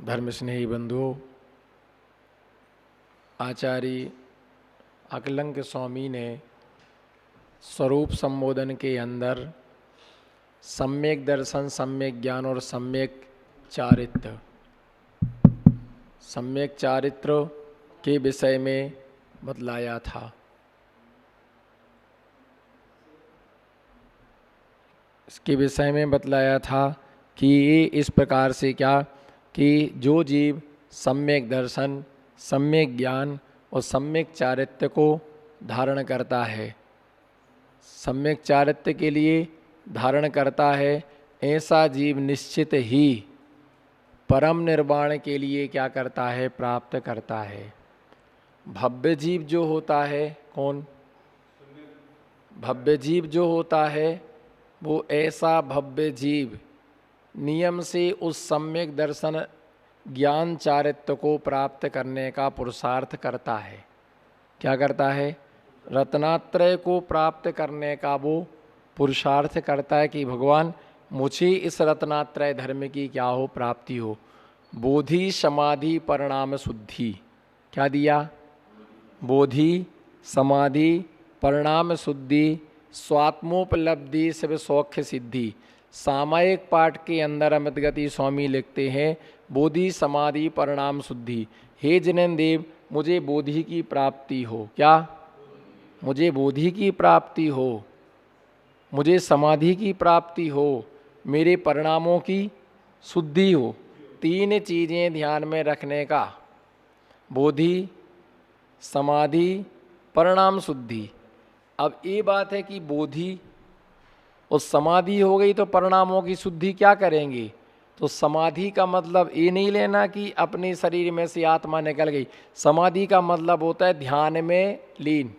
धर्म स्नेही बंधुओं, आचार्य अकलंक स्वामी ने स्वरूप संबोधन के अंदर सम्यक दर्शन, सम्यक ज्ञान और सम्यक चारित्र के विषय में बतलाया था। इसके विषय में बतलाया था कि ये इस प्रकार से क्या कि जो जीव सम्यक दर्शन, सम्यक ज्ञान और सम्यक चारित्र्य को धारण करता है, सम्यक चारित्र्य के लिए धारण करता है, ऐसा जीव निश्चित ही परम निर्वाण के लिए क्या करता है, प्राप्त करता है। भव्य जीव जो होता है, कौन? भव्य जीव जो होता है वो ऐसा भव्य जीव नियम से उस सम्यक दर्शन, ज्ञान, चारित्र्य को प्राप्त करने का पुरुषार्थ करता है। क्या करता है? रत्नात्रय को प्राप्त करने का वो पुरुषार्थ करता है कि भगवान मुझे इस रत्नात्रय धर्म की क्या हो, प्राप्ति हो। बोधि, समाधि, परिणाम, शुद्धि। क्या दिया? बोधि, समाधि, परिणाम, शुद्धि, स्वात्मोपलब्धि, शिव सौख्य सिद्धि। सामायिक पाठ के अंदर अमित गति स्वामी लिखते हैं बोधि, समाधि, परिणाम, शुद्धि। हे जिनेन्द्र देव, मुझे बोधि की प्राप्ति हो। क्या? मुझे बोधि की प्राप्ति हो, मुझे समाधि की प्राप्ति हो, मेरे परिणामों की शुद्धि हो। तीन चीज़ें ध्यान में रखने का, बोधि, समाधि, परिणाम, शुद्धि। अब ये बात है कि बोधि और समाधि हो गई तो परिणामों की शुद्धि क्या करेंगे? तो समाधि का मतलब ये नहीं लेना कि अपने शरीर में से आत्मा निकल गई। समाधि का मतलब होता है ध्यान में लीन।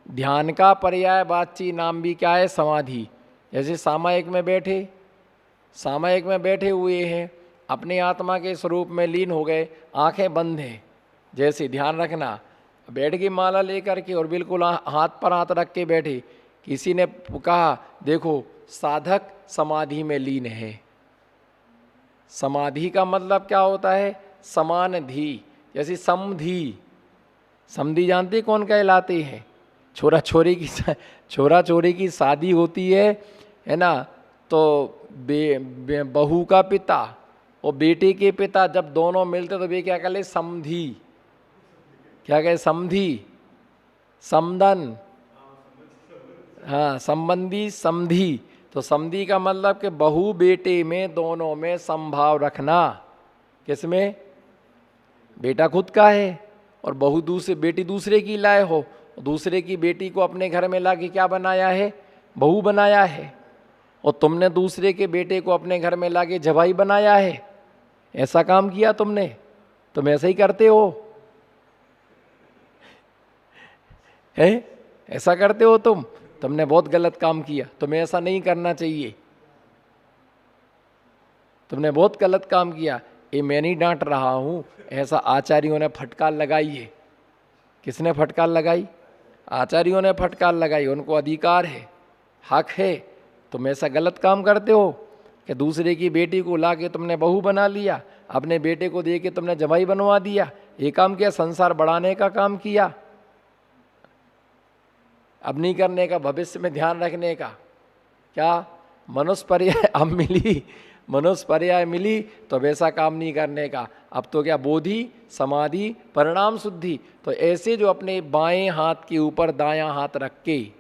ध्यान का पर्यायवाची नाम भी क्या है? समाधि। जैसे सामायिक में बैठे हुए हैं, अपने आत्मा के स्वरूप में लीन हो गए, आंखें बंद हैं। जैसे ध्यान रखना, बैठ की माला लेकर के और बिल्कुल हाथ पर हाथ रख के बैठे। किसी ने कहा देखो साधक समाधि में लीन है। समाधि का मतलब क्या होता है? समान धी। जैसे समधी, समधी जानते कौन कहलाते हैं? छोरा छोरी की शादी होती है ना, तो बहू का पिता और बेटे के पिता जब दोनों मिलते तो वे क्या कहले? समधी। क्या कहे? समधी, समदन, हाँ, संबंधी, समधी। तो समधी का मतलब कि बहू बेटे में दोनों में समभाव रखना। किसमें? बेटा खुद का है और बहू बेटी दूसरे की लाए हो, दूसरे की बेटी को अपने घर में लाके क्या बनाया है? बहू बनाया है। और तुमने दूसरे के बेटे को अपने घर में लाके जवाई बनाया है। ऐसा काम किया तुमने? तुम ऐसा ही करते हो? है? ऐसा करते हो तुमने बहुत गलत काम किया। तुम्हें ऐसा नहीं करना चाहिए। तुमने बहुत गलत काम किया। ये मैं नहीं डांट रहा हूं, ऐसा आचार्यों ने फटकार लगाई है। किसने फटकार लगाई? आचार्यों ने फटकार लगाई। उनको अधिकार है, हक है। तुम ऐसा गलत काम करते हो कि दूसरे की बेटी को लाके तुमने बहू बना लिया, अपने बेटे को दे के तुमने जवाई बनवा दिया। ये काम किया, संसार बढ़ाने का काम किया। अब नहीं करने का, भविष्य में ध्यान रखने का। क्या? मनुष्य पर्याय अब मिली, मनुष्य पर्याय मिली तो वैसा काम नहीं करने का। अब तो क्या? बोधि, समाधि, परिणाम, शुद्धि। तो ऐसे जो अपने बाएं हाथ के ऊपर दायां हाथ रख के,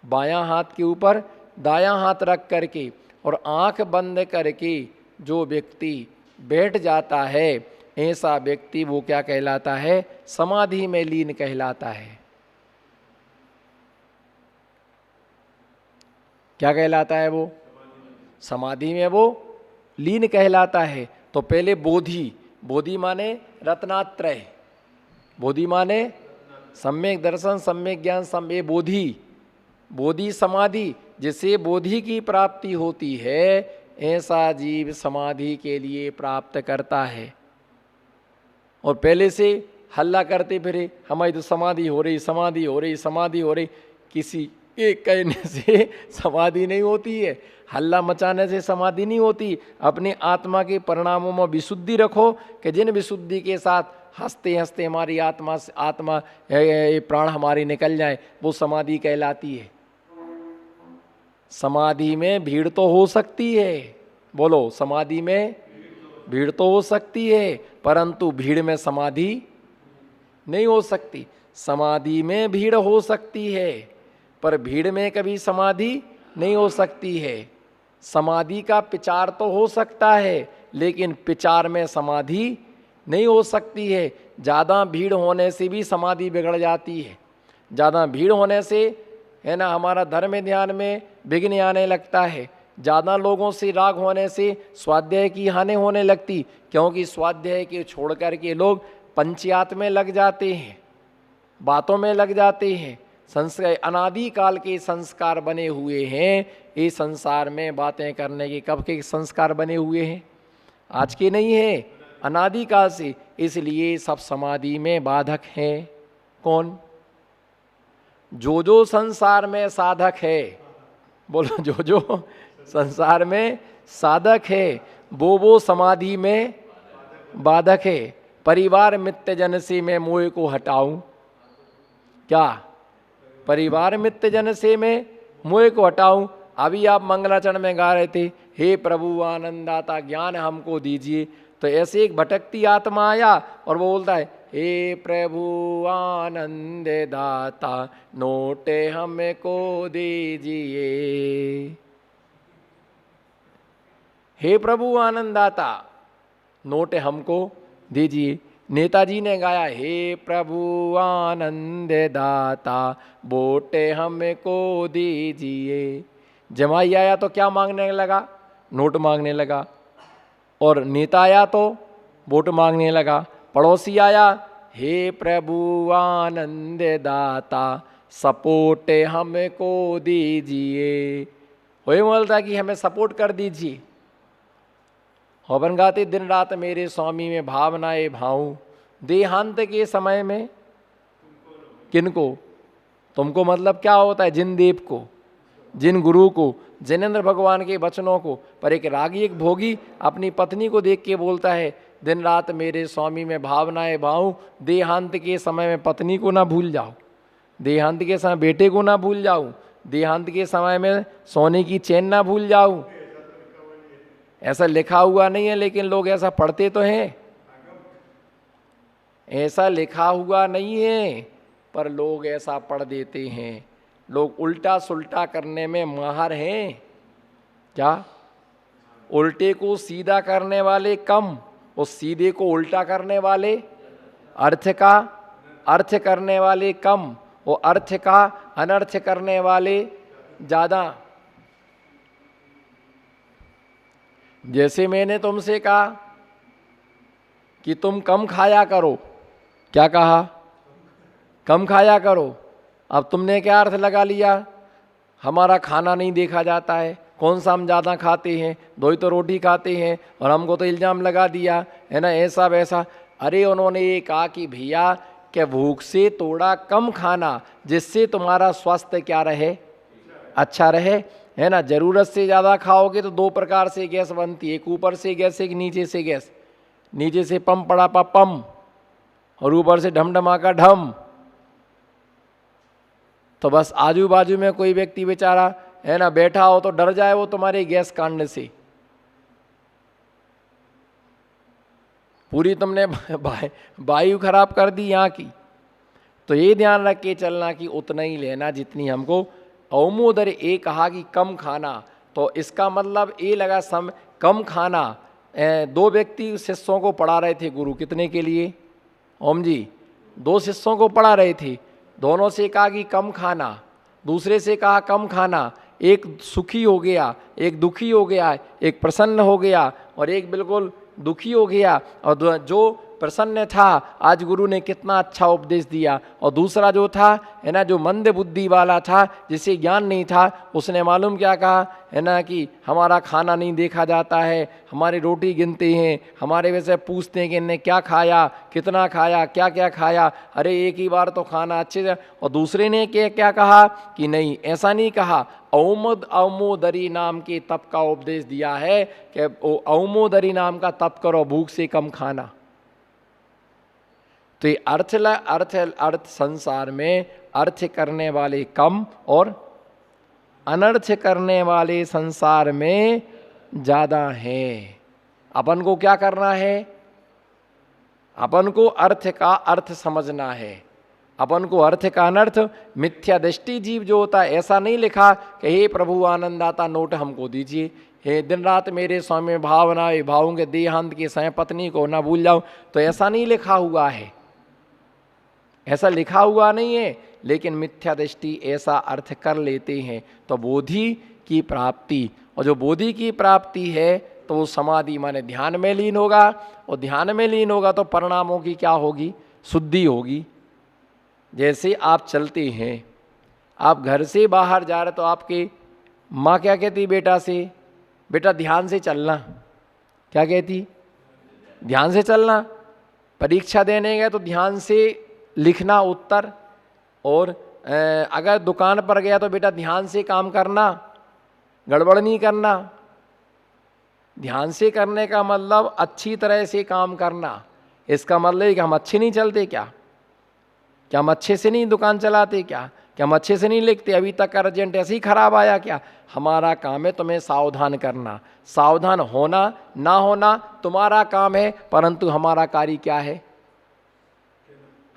बायां हाथ के ऊपर दायां हाथ रख करके और आंख बंद करके जो व्यक्ति बैठ जाता है, ऐसा व्यक्ति वो क्या कहलाता है? समाधि में लीन कहलाता है। क्या कहलाता है वो? समाधि में वो लीन कहलाता है। तो पहले बोधि, बोधि माने रत्नात्रय, बोधि माने सम्यक दर्शन, सम्यक ज्ञान, सम्यक बोधि। बोधि समाधि, जिसे बोधि की प्राप्ति होती है ऐसा जीव समाधि के लिए प्राप्त करता है। और पहले से हल्ला करते फिरे हमारी तो समाधि हो रही, समाधि हो रही, समाधि हो रही। किसी ये कहने से समाधि नहीं होती है, हल्ला मचाने से समाधि नहीं होती। अपने आत्मा के परिणामों में विशुद्धि रखो कि जिन विशुद्धि के साथ हंसते हंसते हमारी आत्मा ये प्राण हमारी निकल जाए, वो समाधि कहलाती है। समाधि में भीड़ तो हो सकती है, बोलो, समाधि में भीड़ तो हो सकती है, परंतु भीड़ में समाधि नहीं हो सकती। समाधि में भीड़ हो सकती है, पर भीड़ में कभी समाधि नहीं हो सकती है। समाधि का विचार तो हो सकता है, लेकिन विचार में समाधि नहीं हो सकती है। ज़्यादा भीड़ होने से भी समाधि बिगड़ जाती है। ज़्यादा भीड़ होने से, है ना, हमारा धर्म ध्यान में विघ्न आने लगता है। ज़्यादा लोगों से राग होने से स्वाध्याय की हानि होने लगती, क्योंकि स्वाध्याय के छोड़ कर के लोग पंचायत में लग जाते हैं, बातों में लग जाते हैं। संस्कार अनादि काल के संस्कार बने हुए हैं। इस संसार में बातें करने के कब के संस्कार बने हुए हैं? आज के नहीं है, अनादि काल से। इसलिए सब समाधि में बाधक हैं। कौन? जो संसार में साधक है, बोलो, जो संसार में साधक है, वो समाधि में बाधक है। परिवार मित्र जन से मैं मोह को हटाऊं, क्या परिवार मित्र जन से मैं मोह को हटाऊं? अभी आप मंगलाचरण में गा रहे थे, हे प्रभु आनंदाता ज्ञान हमको दीजिए। तो ऐसे एक भटकती आत्मा आया और वो बोलता है, हे प्रभु आनंद दाता नोटे हमको दीजिए। हे प्रभु आनंदाता नोटे हमको दीजिए। नेताजी ने गाया, हे प्रभु आनंद दाता वोटे हमको दीजिए। जमाई आया तो क्या मांगने लगा? नोट मांगने लगा। और नेता आया तो वोट मांगने लगा। पड़ोसी आया, हे प्रभु आनंद दाता सपोर्ट हमको दीजिए। वही बोलता कि हमें सपोर्ट कर दीजिए। हवन गाते, दिन रात मेरे स्वामी में भावनाएं भाऊं, देहांत के समय में किनको? तुमको मतलब क्या होता है? जिन देव को, जिन गुरु को, जिनेंद्र भगवान के वचनों को। पर एक रागी, एक भोगी अपनी पत्नी को देख के बोलता है, दिन रात मेरे स्वामी में भावनाएं भाऊं, देहांत के समय में पत्नी को ना भूल जाओ, देहांत के समय बेटे को ना भूल जाऊं, देहांत के समय में सोने की चैन ना भूल जाऊं। ऐसा लिखा हुआ नहीं है, लेकिन लोग ऐसा पढ़ते तो हैं। ऐसा लिखा हुआ नहीं है, पर लोग ऐसा पढ़ देते हैं। लोग उल्टा सुल्टा करने में माहिर हैं। क्या? उल्टे को सीधा करने वाले कम, और सीधे को उल्टा करने वाले, अर्थ का अर्थ करने वाले कम, और अर्थ का अनर्थ करने वाले ज़्यादा। जैसे मैंने तुमसे कहा कि तुम कम खाया करो, क्या कहा? कम खाया करो। अब तुमने क्या अर्थ लगा लिया? हमारा खाना नहीं देखा जाता है, कौन सा हम ज़्यादा खाते हैं, दो ही तो रोटी खाते हैं, और हमको तो इल्ज़ाम लगा दिया है ना, ऐसा वैसा। अरे उन्होंने ये कहा कि भैया क्या भूख से थोड़ा कम खाना, जिससे तुम्हारा स्वास्थ्य क्या रहे, अच्छा रहे, है ना। ज़रूरत से ज़्यादा खाओगे तो दो प्रकार से गैस बनती है, एक ऊपर से गैस, एक नीचे से गैस। नीचे से पम पड़ा पम, और ऊपर से ढमढमा का ढम। तो बस आजू बाजू में कोई व्यक्ति बेचारा, है ना, बैठा हो तो डर जाए वो तुम्हारे गैस कांड से। पूरी तुमने वायु खराब कर दी यहाँ की। तो ये ध्यान रख के चलना कि उतना ही लेना जितनी हमको। औमोदर ये कहा कि कम खाना, तो इसका मतलब ये लगा कम खाना। दो व्यक्ति शिष्यों को पढ़ा रहे थे गुरु, कितने के लिए? ओम जी, दो शिष्यों को पढ़ा रहे थे। दोनों से कहा कि कम खाना, दूसरे से कहा कम खाना। एक सुखी हो गया, एक दुखी हो गया, एक प्रसन्न हो गया और एक बिल्कुल दुखी हो गया। और जो प्रसन्न था, आज गुरु ने कितना अच्छा उपदेश दिया। और दूसरा जो था है ना, जो मंद बुद्धि वाला था, जिसे ज्ञान नहीं था, उसने मालूम क्या कहा है ना, कि हमारा खाना नहीं देखा जाता है, हमारी रोटी गिनते हैं, हमारे वैसे पूछते हैं कि इनने क्या खाया, कितना खाया, क्या क्या खाया, अरे एक ही बार तो खाना अच्छे से। और दूसरे ने क्या कहा कि नहीं, ऐसा नहीं कहा, औमोदरी नाम के तप का उपदेश दिया है कि औमोदरी नाम का तप करो, भूख से कम खाना। तो ये अर्थ संसार में अर्थ करने वाले कम और अनर्थ करने वाले संसार में ज्यादा हैं। अपन को क्या करना है, अपन को अर्थ का अर्थ समझना है, अपन को अर्थ का अनर्थ। मिथ्या दृष्टि जीव जो होता है, ऐसा नहीं लिखा कि हे प्रभु आनंदाता नोट हमको दीजिए, हे दिन रात मेरे स्वामी भावना भावों के देहांत की समय पत्नी को ना भूल जाऊं, तो ऐसा नहीं लिखा हुआ है, ऐसा लिखा हुआ नहीं है। लेकिन मिथ्या दृष्टि ऐसा अर्थ कर लेते हैं। तो बोधि की प्राप्ति, और जो बोधि की प्राप्ति है तो वो समाधि माने ध्यान में लीन होगा, और ध्यान में लीन होगा तो परिणामों की क्या होगी, शुद्धि होगी। जैसे आप चलते हैं, आप घर से बाहर जा रहे तो आपके माँ क्या कहती बेटा से, बेटा ध्यान से चलना, क्या कहती, ध्यान से चलना। परीक्षा देने गए तो ध्यान से लिखना उत्तर, और अगर दुकान पर गया तो बेटा ध्यान से काम करना, गड़बड़ नहीं करना। ध्यान से करने का मतलब अच्छी तरह से काम करना। इसका मतलब है कि हम अच्छे नहीं चलते क्या हम अच्छे से नहीं दुकान चलाते क्या हम अच्छे से नहीं लिखते, अभी तक अर्जेंट ऐसे ही खराब आया क्या। हमारा काम है तुम्हें सावधान करना, सावधान होना ना होना तुम्हारा काम है, परंतु हमारा कार्य क्या है,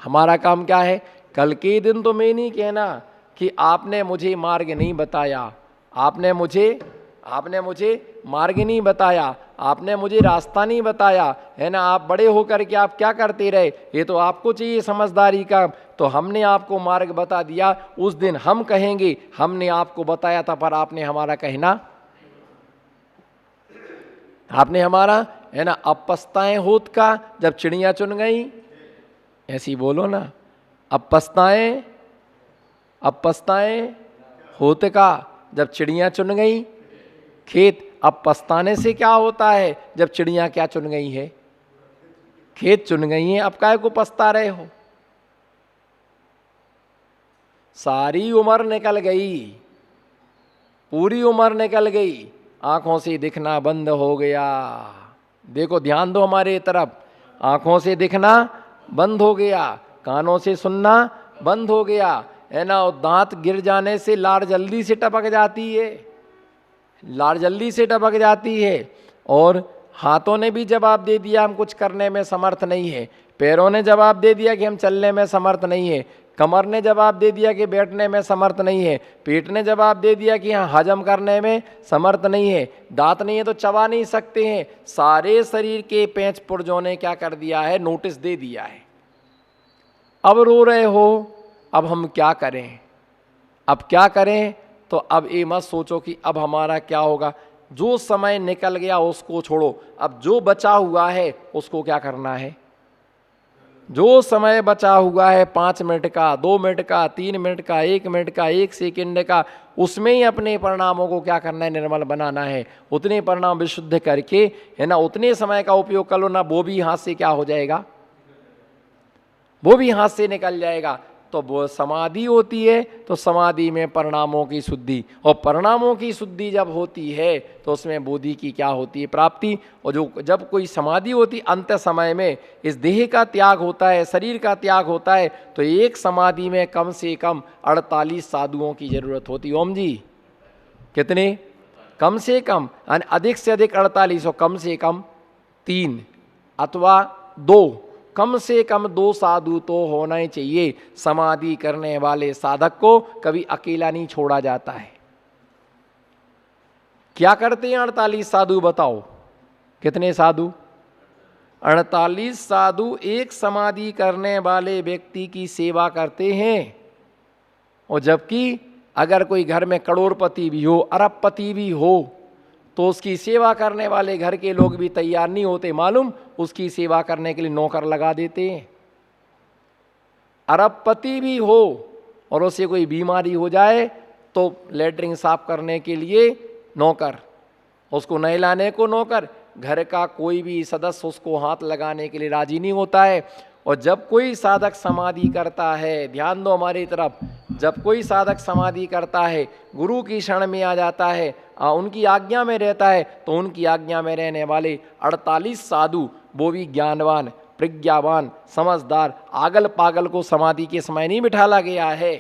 हमारा काम क्या है। कल के दिन तो मैं नहीं कहना कि आपने मुझे मार्ग नहीं बताया, आपने मुझे मार्ग नहीं बताया, आपने मुझे रास्ता नहीं बताया, है ना। आप बड़े होकर के आप क्या करते रहे, ये तो आपको चाहिए समझदारी का। तो हमने आपको मार्ग बता दिया, उस दिन हम कहेंगे हमने आपको बताया था, पर आपने हमारा कहना, आपने हमारा, है ना। अब पछताएं होत का जब चिड़िया चुन गई, ऐसी बोलो ना, अब पछताएं होत का जब चिड़िया चुन गई खेत। अब पछताने से क्या होता है, जब चिड़िया क्या चुन गई है, खेत चुन गई है, अब काहे को पछता रहे हो। सारी उम्र निकल गई, पूरी उम्र निकल गई, आंखों से दिखना बंद हो गया। देखो ध्यान दो हमारे तरफ, आंखों से दिखना बंद हो गया, कानों से सुनना बंद हो गया, है ना। और दांत गिर जाने से लार जल्दी से टपक जाती है, लार जल्दी से टपक जाती है। और हाथों ने भी जवाब दे दिया हम कुछ करने में समर्थ नहीं है, पैरों ने जवाब दे दिया कि हम चलने में समर्थ नहीं है, कमर ने जवाब दे दिया कि बैठने में समर्थ नहीं है, पेट ने जवाब दे दिया कि हाँ हजम करने में समर्थ नहीं है, दांत नहीं है तो चबा नहीं सकते हैं। सारे शरीर के पेंच पुर्जों ने क्या कर दिया है, नोटिस दे दिया है। अब रो रहे हो, अब हम क्या करें, अब क्या करें। तो अब ये मत सोचो कि अब हमारा क्या होगा, जो समय निकल गया उसको छोड़ो, अब जो बचा हुआ है उसको क्या करना है। जो समय बचा हुआ है 5 मिनट का, 2 मिनट का, 3 मिनट का, 1 मिनट का, 1 सेकंड का, उसमें ही अपने परिणामों को क्या करना है, निर्मल बनाना है। उतने परिणाम विशुद्ध करके, है ना, उतने समय का उपयोग कर लो ना, वो भी हाथ से क्या हो जाएगा, वो भी हाथ से निकल जाएगा। तो वो समाधि होती है, तो समाधि में परिणामों की शुद्धि, और परिणामों की शुद्धि जब होती है तो उसमें बोधि की क्या होती है, प्राप्ति। और जो जब कोई समाधि होती अंत समय में इस देह का त्याग होता है, शरीर का त्याग होता है, तो एक समाधि में कम से कम 48 साधुओं की जरूरत होती। ओम जी कितने, कम से कम, अधिक से अधिक 48, कम से कम 3 अथवा 2, कम से कम 2 साधु तो होना ही चाहिए। समाधि करने वाले साधक को कभी अकेला नहीं छोड़ा जाता है। क्या करते हैं 48 साधु, बताओ कितने साधु, 48 साधु एक समाधि करने वाले व्यक्ति की सेवा करते हैं। और जबकि अगर कोई घर में करोड़पति भी हो, अरबपति भी हो, तो उसकी सेवा करने वाले घर के लोग भी तैयार नहीं होते, मालूम, उसकी सेवा करने के लिए नौकर लगा देते हैं। अरबपति भी हो और उसे कोई बीमारी हो जाए तो लेटरिन साफ करने के लिए नौकर, उसको नहलाने को नौकर, घर का कोई भी सदस्य उसको हाथ लगाने के लिए राजी नहीं होता है। और जब कोई साधक समाधि करता है, ध्यान दो हमारी तरफ, जब कोई साधक समाधि करता है, गुरु की शरण में आ जाता है, उनकी आज्ञा में रहता है, तो उनकी आज्ञा में रहने वाले 48 साधु, वो भी ज्ञानवान, प्रज्ञावान, समझदार, आगल पागल को समाधि के समय नहीं बिठाला गया है।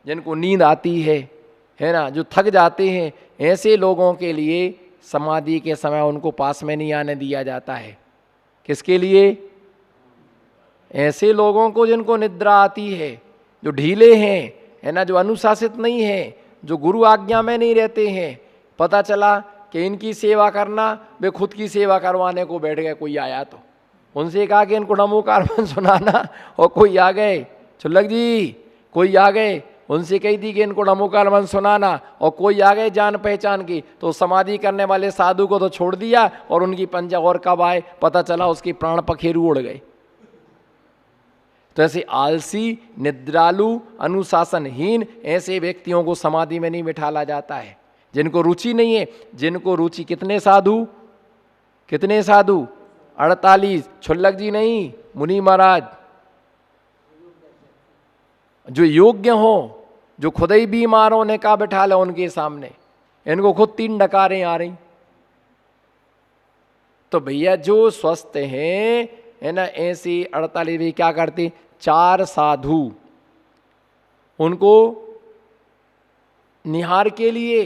जिनको नींद आती है ना, जो थक जाते हैं, ऐसे लोगों के लिए समाधि के समय उनको पास में नहीं आने दिया जाता है। किसके लिए? ऐसे लोगों को जिनको निद्रा आती है, जो ढीले हैं, है ना, जो अनुशासित नहीं है, जो गुरु आज्ञा में नहीं रहते हैं। पता चला कि इनकी सेवा करना, वे खुद की सेवा करवाने को बैठ गए। कोई आया तो उनसे कहा कि इनको नमोकार मंत्र सुनाना, और कोई आ गए, छुल्लक जी कोई आ गए, उनसे कही थी कि इनको नमोकार मंत्र सुनाना, और कोई आ गए जान पहचान की, तो समाधि करने वाले साधु को तो छोड़ दिया, और उनकी पंजा और कब आए पता चला उसके प्राण पखेरु उड़ गए। तो ऐसे आलसी, निद्रालु, अनुशासनहीन ऐसे व्यक्तियों को समाधि में नहीं बिठाला जाता है, जिनको रुचि नहीं है। जिनको रुचि, कितने साधु, कितने साधु? 48। छुल्लक जी नहीं, मुनि महाराज। जो योग्य हो, जो खुद ही बीमारों ने कहा बैठा लो उनके सामने, इनको खुद 3 डकारें आ रही। तो भैया जो स्वस्थ हैं, है ना, ऐसे 48 भी क्या करते, 4 साधु उनको निहार के लिए,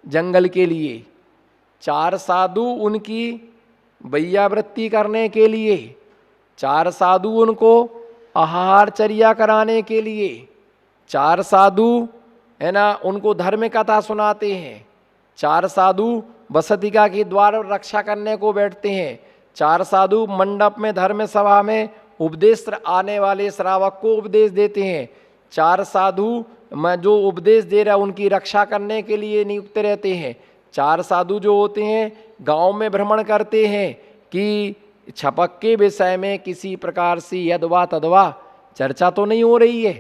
जंगल के लिए, 4 साधु उनकी वैयावृत्ति करने के लिए, 4 साधु उनको आहार चर्या कराने के लिए, 4 साधु, है ना, उनको धर्म कथा सुनाते हैं, 4 साधु बसतिका के द्वार रक्षा करने को बैठते हैं, 4 साधु मंडप में, धर्म सभा में उपदेश आने वाले श्रावक को उपदेश देते हैं, 4 साधु मैं जो उपदेश दे रहा उनकी रक्षा करने के लिए नियुक्त रहते हैं, 4 साधु जो होते हैं गांव में भ्रमण करते हैं कि छपक के विषय में किसी प्रकार से यदवा तदवा चर्चा तो नहीं हो रही है।